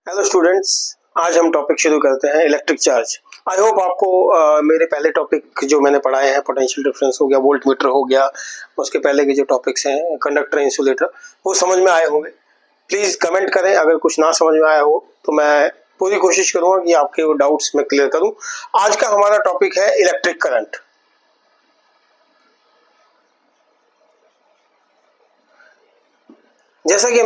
Hello students, आज हम topic शुरू करते हैं इलेक्ट्रिक चार्ज। आई होप आपको मेरे पहले टॉपिक जो मैंने पढ़ाए हैं, पोटेंशियल डिफरेंस हो गया, वोल्ट मीटर हो गया, उसके पहले के जो टॉपिक्स हैं कंडक्टर, इंसुलेटर, वो समझ में आए होंगे। प्लीज़ कमेंट करें अगर कुछ ना समझ में आया हो, तो मैं पूरी कोशिश करूँगा कि आपके वो डाउट्स मैं क्लियर करूँ। आज का हमारा टॉपिक है इलेक्ट्रिक करंट। जैसा कि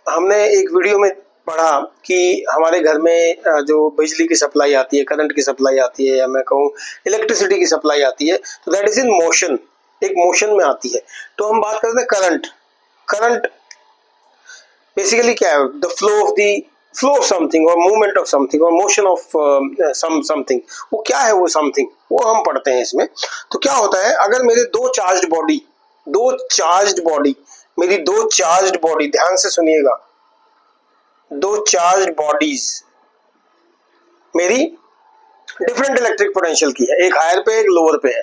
हमने एक वीडियो में पढ़ा कि हमारे घर में जो बिजली की सप्लाई आती है, करंट की सप्लाई आती है, या मैं कहूँ इलेक्ट्रिसिटी की सप्लाई आती है, तो दैट इज इन मोशन, एक मोशन में आती है। तो हम बात करते हैं करंट। करंट बेसिकली क्या है? द फ्लो ऑफ समथिंग और मूवमेंट ऑफ समथिंग और मोशन ऑफ समथिंग। वो क्या है वो समथिंग, वो हम पढ़ते हैं इसमें। तो क्या होता है, अगर मेरे दो चार्ज्ड बॉडी, ध्यान से सुनिएगा, दो चार्ज्ड बॉडीज मेरी डिफरेंट इलेक्ट्रिक पोटेंशियल की है, एक हायर पे एक लोअर पे है,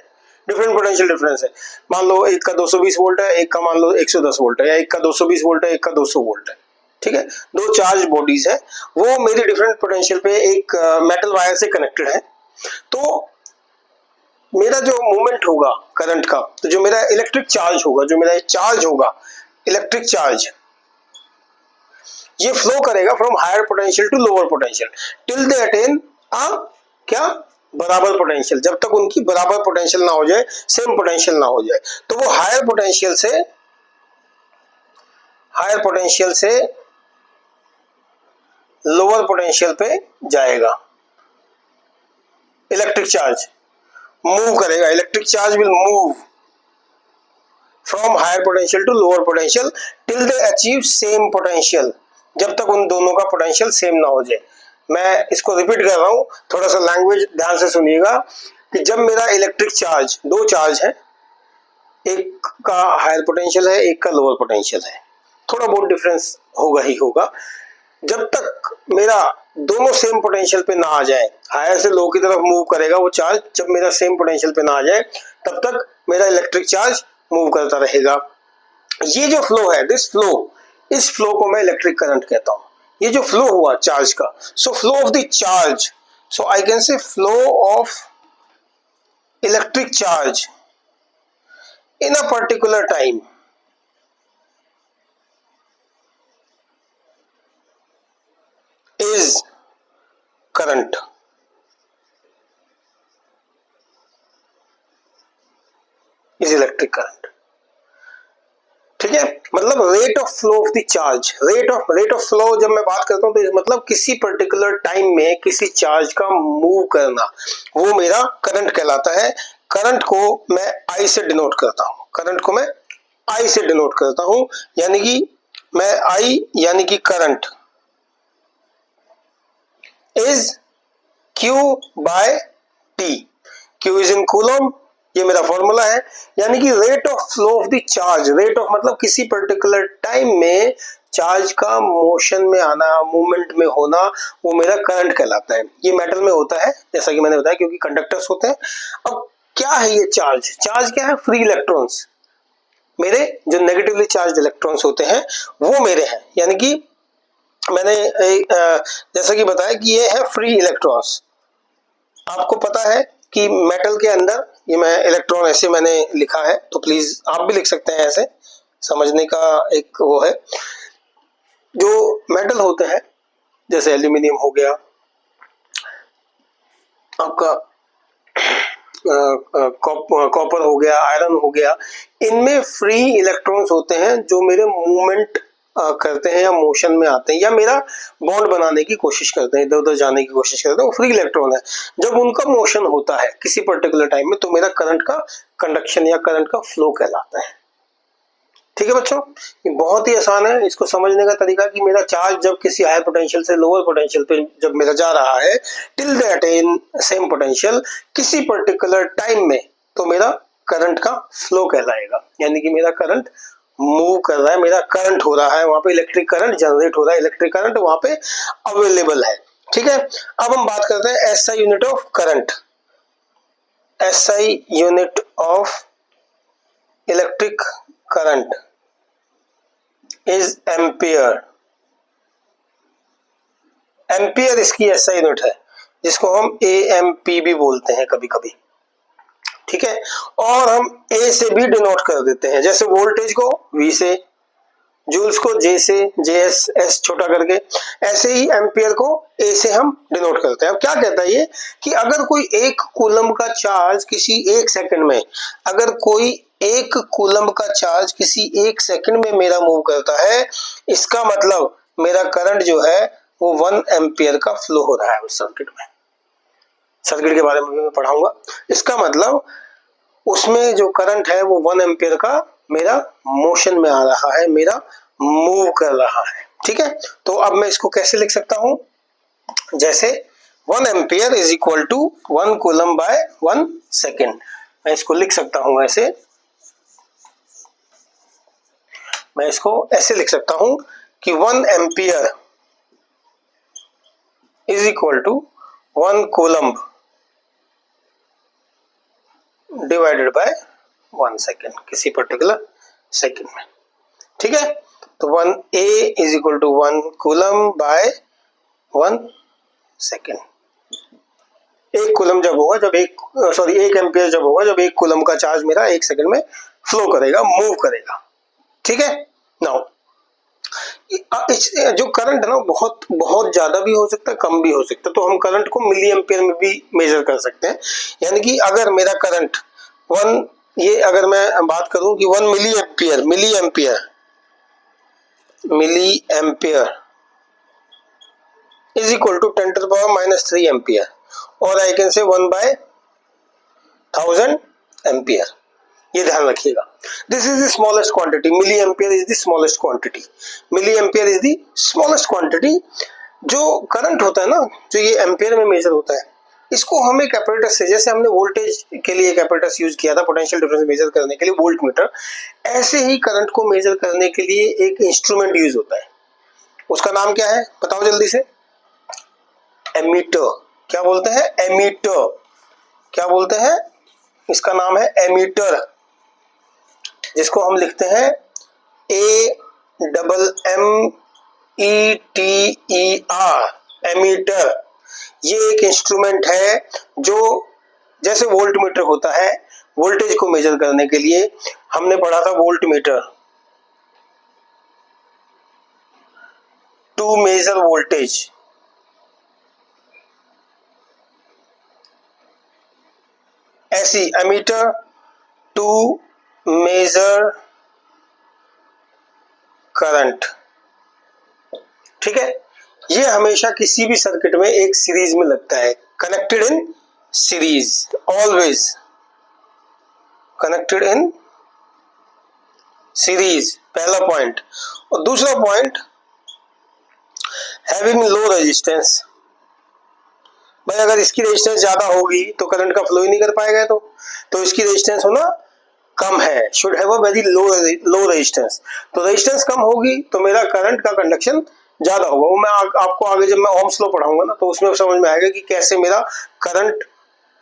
डिफरेंट पोटेंशियल डिफरेंस है। मान लो एक का 220 वोल्ट है, एक का मान लो 110 वोल्ट है, या एक का 220 वोल्ट है, एक का 200 वोल्ट है। ठीक है, दो चार्ज बॉडीज है, वो मेरी डिफरेंट पोटेंशियल पे एक मेटल वायर से कनेक्टेड है। तो मेरा जो मूवमेंट होगा करंट का, तो जो मेरा इलेक्ट्रिक चार्ज होगा, जो मेरा चार्ज होगा, इलेक्ट्रिक चार्ज, ये फ्लो करेगा from higher potential to lower potential till they attain a क्या बराबर पोटेंशियल। जब तक उनकी बराबर पोटेंशियल ना हो जाए, सेम पोटेंशियल ना हो जाए, तो वो हायर पोटेंशियल से लोअर पोटेंशियल पे जाएगा। इलेक्ट्रिक चार्ज मूव करेगा, electric charge will move from higher potential to lower potential till they achieve same potential, जब तक उन दोनों का पोटेंशियल सेम ना हो जाए। मैं इसको रिपीट कर रहा हूं, थोड़ा सा लैंग्वेज ध्यान से सुनिएगा कि जब मेरा इलेक्ट्रिक चार्ज, दो चार्ज है, एक का हायर पोटेंशियल है, एक का लोअर पोटेंशियल है, थोड़ा बहुत डिफरेंस होगा ही होगा। जब तक मेरा दोनों सेम पोटेंशियल पे ना आ जाए, हायर से लो की तरफ मूव करेगा वो चार्ज, जब मेरा सेम पोटेंशियल पे ना आ जाए, तब तक मेरा इलेक्ट्रिक चार्ज मूव करता रहेगा। ये जो फ्लो है, इस फ्लो को मैं इलेक्ट्रिक करंट कहता हूं। ये जो फ्लो हुआ चार्ज का, so flow of the charge, so I can say flow of electric charge in a particular time is current. Is electric current. ठीक है, मतलब rate of flow of the charge, rate of flow जब मैं बात करता हूं, तो मतलब किसी पर्टिकुलर टाइम में किसी चार्ज का मूव करना, वो मेरा करंट कहलाता है। करंट को मैं आई से डिनोट करता हूं, यानी कि मैं आई यानी कि current is Q by T. Q is in coulomb, ये मेरा फॉर्मूला है। यानी कि rate of flow of the charge, rate of मतलब किसी पर्टिकुलर टाइम में चार्ज का मोशन में आना, मूवमेंट में होना, वो मेरा करंट कहलाता है। ये मेटल में होता है, जैसा कि मैंने बताया, क्योंकि कंडक्टर्स होते हैं। अब क्या है ये चार्ज? चार्ज क्या है? Free electrons. मेरे जो नेगेटिवली चार्ज इलेक्ट्रॉन्स होते हैं वो मेरे हैं, यानी कि मैंने जैसा कि बताया कि ये है फ्री इलेक्ट्रॉन्स। आपको पता है कि मेटल के अंदर, ये मैं इलेक्ट्रॉन ऐसे मैंने लिखा है, तो प्लीज आप भी लिख सकते हैं ऐसे, समझने का एक वो है। जो मेटल होते हैं, जैसे एल्यूमिनियम हो गया आपका, कॉपर हो गया, आयरन हो गया, इनमें फ्री इलेक्ट्रॉन्स होते हैं जो मेरे मूवमेंट करते हैं या मोशन में आते हैं, या मेरा बॉन्ड बनाने की कोशिश करते हैं, इधर उधर जाने की कोशिश करते हैं, वो फ्री इलेक्ट्रॉन है। जब उनका मोशन होता है किसी पर्टिकुलर टाइम में, तो मेरा करंट का कंडक्शन या करंट का फ्लो कहलाता है। ठीक है बच्चों, ये बहुत ही आसान है इसको समझने का तरीका, कि मेरा चार्ज जब किसी हायर पोटेंशियल से लोअर पोटेंशियल पे जब मेरा जा रहा है, till they attain same potential, किसी पर्टिकुलर टाइम में, तो मेरा करंट का फ्लो कहलाएगा। यानी कि मेरा करंट मूव कर रहा है, मेरा करंट हो रहा है, वहां पे इलेक्ट्रिक करंट जनरेट हो रहा है, इलेक्ट्रिक करंट वहां पे अवेलेबल है। ठीक है, अब हम बात करते हैं SI unit of current. SI unit of electric current is ampere. Ampere इसकी एसआई यूनिट है, जिसको हम एएमपी भी बोलते हैं कभी कभी, ठीक है। और हम ए से भी डिनोट कर देते हैं, जैसे वोल्टेज को वी से, जूल्स को जे से, जेएस एस छोटा करके, ऐसे ही एम्पियर को ए से हम डिनोट करते हैं। अब क्या कहता है ये कि अगर कोई एक कूलम का चार्ज किसी एक सेकंड में, अगर कोई एक कूलम का चार्ज किसी एक सेकंड में मेरा मूव करता है, इसका मतलब मेरा करंट जो है वो 1 एम्पियर का फ्लो हो रहा है उस सर्किट में। सर्किट के बारे में मैं पढ़ाऊंगा। इसका मतलब उसमें जो करंट है वो 1 एम्पियर का मेरा मोशन में आ रहा है, मेरा मूव कर रहा है, ठीक है। तो अब मैं इसको कैसे लिख सकता हूं, जैसे 1 ampere is equal to 1 coulomb by 1 second. मैं इसको लिख सकता हूं ऐसे, मैं इसको ऐसे लिख सकता हूं कि 1 ampere is equal to 1 coulomb divided by 1 second, किसी पर्टिकुलर सेकेंड में, ठीक है। तो 1 A is equal to 1 coulomb by 1 second. एक कूलम जब होगा, जब एक एम्पियर जब होगा, जब एक कूलम का चार्ज मेरा एक सेकंड में फ्लो करेगा, मूव करेगा, ठीक है। नाउ जो करंट है ना, बहुत बहुत ज्यादा भी हो सकता है, कम भी हो सकता है, तो हम करंट को मिली एम्पियर में भी मेजर कर सकते हैं। यानी कि अगर मेरा करंट 1, ये अगर मैं बात करूं कि 1 milli ampere, milli ampere is equal to 10 to the power -3 ampere, और I can say 1 bye 1000 ampere. ये ध्यान रखिएगा, this is the smallest quantity, milli ampere is the smallest quantity, milli ampere is the smallest quantity. जो current होता है ना, जो ये एम्पियर में मेजर होता है, इसको हम एक एपरेटस से, जैसे हमने वोल्टेज के लिए एक एपरेटस यूज किया था पोटेंशियल डिफरेंस मेजर करने के लिए, वोल्ट मीटर, ऐसे ही करंट को मेजर करने के लिए एक इंस्ट्रूमेंट यूज होता है। उसका नाम क्या है बताओ जल्दी से? एमीटर। क्या बोलते हैं? एमीटर। क्या बोलते हैं? इसका नाम है एमीटर, जिसको हम लिखते हैं AMMETER, एमीटर। ये एक इंस्ट्रूमेंट है जो, जैसे वोल्ट मीटर होता है वोल्टेज को मेजर करने के लिए, हमने पढ़ा था volt meter to measure voltage, ऐसी एमीटर टू मेजर करंट, ठीक है। ये हमेशा किसी भी सर्किट में एक सीरीज में लगता है, connected in series, always connected in series, पहला पॉइंट। और दूसरा पॉइंट, हैविंग लो रेजिस्टेंस। भाई अगर इसकी रेजिस्टेंस ज्यादा होगी तो करंट का फ्लो ही नहीं कर पाएगा, तो इसकी रेजिस्टेंस होना कम है, should have a very low resistance. तो रेजिस्टेंस कम होगी तो मेरा करंट का कंडक्शन ज्यादा होगा। वो मैं आपको आगे जब मैं ओम्स लॉ पढ़ाऊंगा ना, तो उसमें समझ में आएगा कि कैसे मेरा करंट,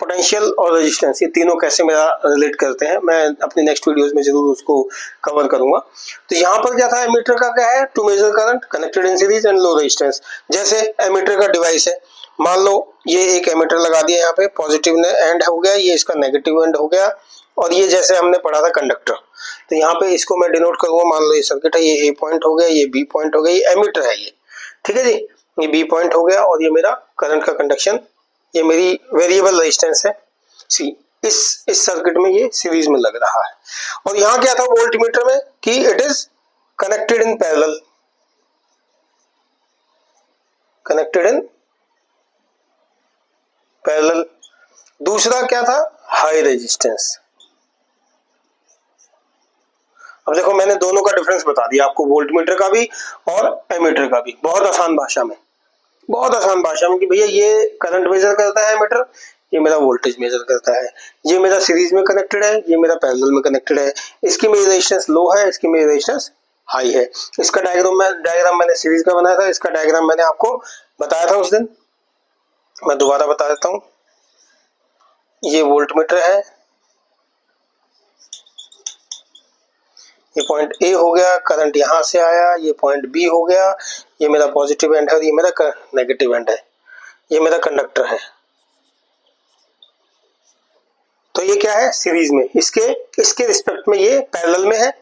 पोटेंशियल और रेजिस्टेंस, ये तीनों कैसे मेरा रिलेट करते हैं। मैं अपनी नेक्स्ट वीडियोस में जरूर उसको कवर करूंगा। तो यहाँ पर क्या था, एमीटर का क्या है, to measure current connected in series and low resistance. जैसे एमीटर का डिवाइस है, मान लो ये एक एमीटर लगा दिया, यहाँ पे पॉजिटिव एंड हो गया, ये इसका नेगेटिव एंड हो गया, और ये जैसे हमने पढ़ा था कंडक्टर, तो यहाँ पे इसको मैं डिनोट करूंगा, मान लो ये सर्किट है, ये ए पॉइंट हो गया, ये बी पॉइंट हो गया, ये एमीटर है ये, ठीक है जी, ये बी पॉइंट हो गया, और ये मेरा करंट का कंडक्शन, ये मेरी वेरिएबल रेजिस्टेंस है सी। इस सर्किट में ये सीरीज में लग रहा है। और यहाँ क्या था वोल्ट मीटर में कि it is connected in parallel, connected in parallel. दूसरा क्या था, हाई रेजिस्टेंस। अब देखो मैंने दोनों का डिफरेंस बता दिया आपको, वोल्ट मीटर का भी और एमीटर का भी, बहुत आसान भाषा में, बहुत आसान भाषा में, कि भैया ये करंट मेजर करता है एमीटर, ये मेरा वोल्टेज मेजर करता है, ये मेरा सीरीज में कनेक्टेड है, ये मेरा पैरेलल में कनेक्टेड है, इसकी मेरी रेजिस्टेंस लो है, इसकी मेरी रेजिस्टेंस हाई है। इसका डायग्राम मैंने सीरीज का बनाया था, इसका डायग्राम मैंने आपको बताया था उस दिन, मैं दोबारा बता देता हूं। ये वोल्ट मीटर है, ये पॉइंट ए हो गया, करंट यहां से आया, ये पॉइंट बी हो गया, ये मेरा पॉजिटिव एंड है और ये मेरा नेगेटिव एंड है, ये मेरा कंडक्टर है। तो ये क्या है, सीरीज में, इसके रिस्पेक्ट में ये पैरेलल में है,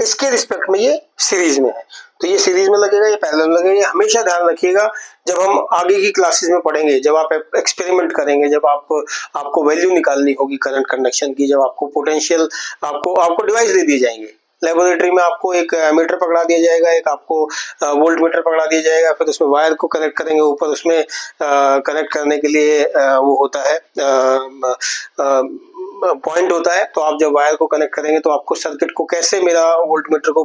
इसके रिस्पेक्ट में ये सीरीज में है। तो ये सीरीज में लगेगा, ये पैरेलल में लगेगा। हमेशा ध्यान रखिएगा जब हम आगे की क्लासेस में पढ़ेंगे, जब आप एक्सपेरिमेंट करेंगे, जब आपको वैल्यू निकालनी होगी करंट कंडक्शन की, जब आपको पोटेंशियल, आपको डिवाइस दे दिए जाएंगे लेबोरेटरी में, आपको एक मीटर पकड़ा दिया जाएगा, एक आपको वोल्ट मीटर पकड़ा दिया जाएगा, फिर उसमें वायर को कनेक्ट करेंगे, ऊपर उसमें कनेक्ट करने के लिए वो होता है पॉइंट होता है। तो आप जब वायर को कनेक्ट करेंगे तो आपको सर्किट को कैसे मेरा वोल्ट मीटर को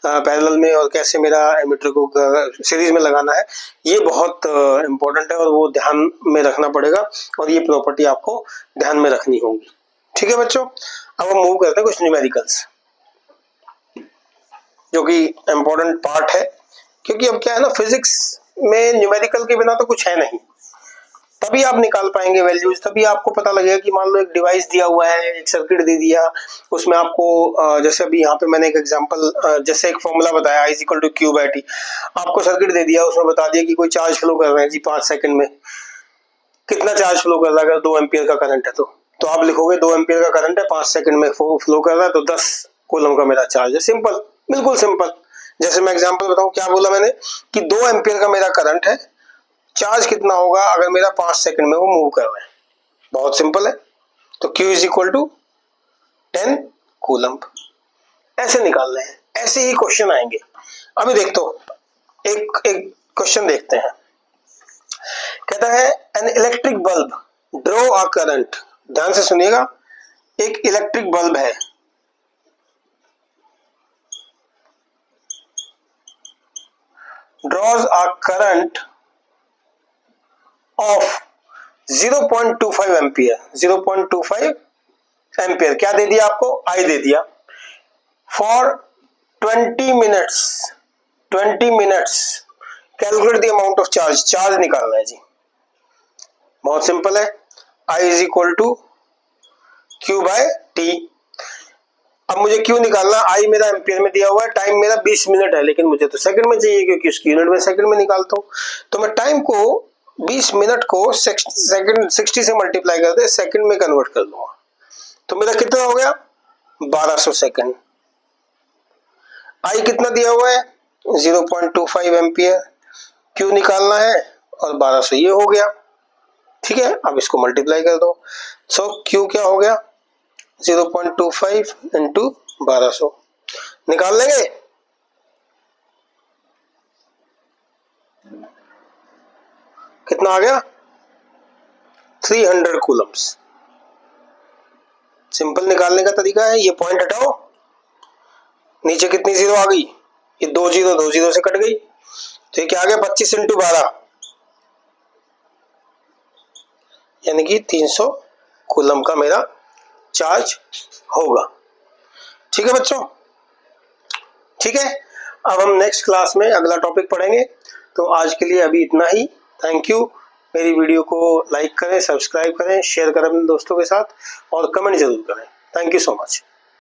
पैरेलल में और कैसे मेरा एमीटर को सीरीज में लगाना है, ये बहुत इंपॉर्टेंट है और वो ध्यान में रखना पड़ेगा और ये प्रॉपर्टी आपको ध्यान में रखनी होगी। ठीक है बच्चों, अब हम मूव करते हैं कुछ न्यूमेरिकल्स, जो कि इम्पोर्टेंट पार्ट है, क्योंकि अब क्या है ना, फिजिक्स में न्यूमेरिकल के बिना तो कुछ है नहीं। तभी आप निकाल पाएंगे वैल्यूज, तभी आपको पता लगेगा कि मान लो एक डिवाइस दिया हुआ है, एक सर्किट दे दिया, उसमें आपको जैसे अभी यहाँ पे मैंने एक एग्जांपल, जैसे एक फॉर्मूला बताया I = Q/T, आपको सर्किट दे दिया, उसमें बता दिया कि कोई चार्ज फ्लो कर रहे हैं जी 5 सेकंड में, कितना चार्ज फ्लो कर रहा है, अगर 2 एम्पियर का करंट है तो आप लिखोगे 2 एम्पियर का करंट है, 5 सेकंड में फ्लो कर रहा है, तो 10 कूलम का मेरा चार्ज है। सिंपल, बिल्कुल सिंपल। जैसे मैं एग्जांपल बताऊं, क्या बोला मैंने कि 2 एम्पियर का मेरा करंट है, चार्ज कितना होगा अगर मेरा 5 सेकंड में वो मूव कर रहा है। बहुत सिंपल है। तो Q = 10 कूलम, ऐसे निकालना है, ऐसे ही क्वेश्चन आएंगे। अभी देख तो एक क्वेश्चन देखते हैं। कहता है an electric bulb draw a current, ध्यान से सुनिएगा, एक इलेक्ट्रिक बल्ब है, draws a current of 0.25 ampere, 0.25 ampere क्या दे दिया आपको, I दे दिया, for 20 minutes calculate the amount of charge, charge निकालना है जी। बहुत सिंपल है, I = Q/T। अब मुझे क्यों निकालना, I मेरा एम्पियर में दिया हुआ है, टाइम मेरा 20 मिनट है, लेकिन मुझे तो सेकंड में चाहिए क्योंकि उसकी यूनिट में सेकंड में निकालता हूं। तो मैं टाइम को 20 मिनट को सेकंड 60 से मल्टीप्लाई करके सेकंड में कन्वर्ट कर दूंगा, तो मेरा कितना हो गया 1200 सेकंड। I कितना दिया हुआ है 0.25 एम्पियर, क्यों निकालना है और 1200 ये हो गया। ठीक है, अब इसको मल्टीप्लाई कर दो। सो Q क्या हो गया 0.25 इंटू 1200, निकाल लेंगे। कितना आ गया 300 कूलम्स। सिंपल निकालने का तरीका है, ये पॉइंट हटाओ, नीचे कितनी जीरो आ गई, ये 2 जीरो से कट गई, तो ये क्या आ गया 25 इंटू 12, यानी कि 300 कूलम का मेरा चार्ज होगा। ठीक है बच्चों, ठीक है। अब हम नेक्स्ट क्लास में अगला टॉपिक पढ़ेंगे, तो आज के लिए अभी इतना ही। Thank you. मेरी वीडियो को लाइक करें, सब्सक्राइब करें, शेयर करें अपने दोस्तों के साथ और कमेंट जरूर करें। Thank you so much.